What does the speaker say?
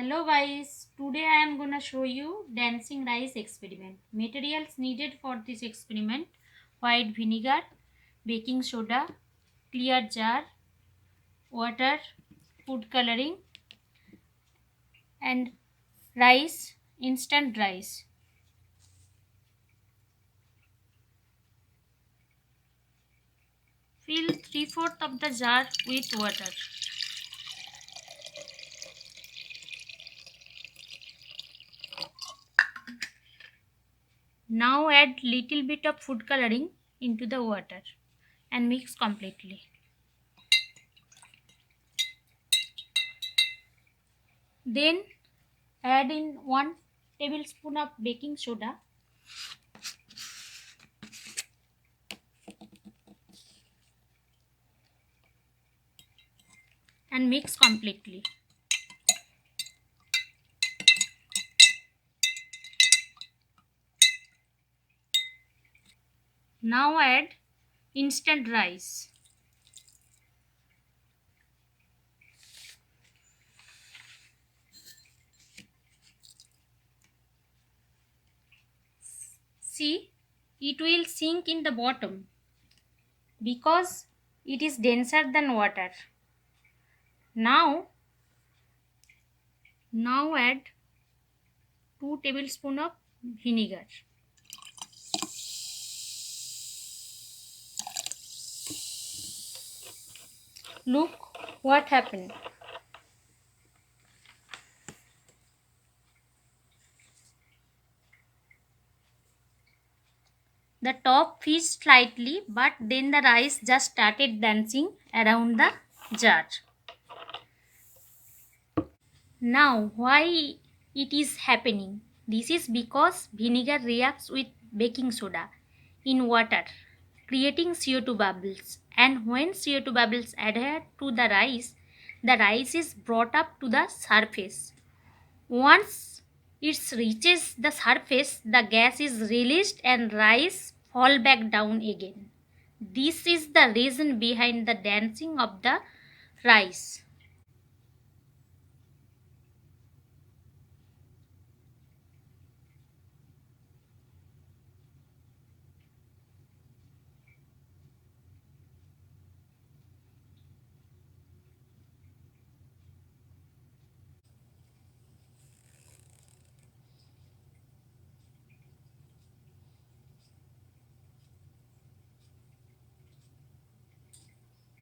Hello guys, today I am gonna show you dancing rice experiment. Materials needed for this experiment: white vinegar, baking soda, clear jar, water, food coloring, and rice, instant rice. Fill 3/4 of the jar with water. Now add little bit of food coloring into the water and mix completely. Then add in 1 tablespoon of baking soda and mix completely. Now add instant rice. See, it will sink in the bottom because it is denser than water. Now add 2 tablespoons of vinegar. Look what happened. The top fizzed slightly, but then the rice just started dancing around the jar. Now, why it is happening? This is because vinegar reacts with baking soda in water, creating CO2 bubbles. And when CO2 bubbles adhere to the rice is brought up to the surface. Once it reaches the surface, the gas is released and rice fall back down again. This is the reason behind the dancing of the rice.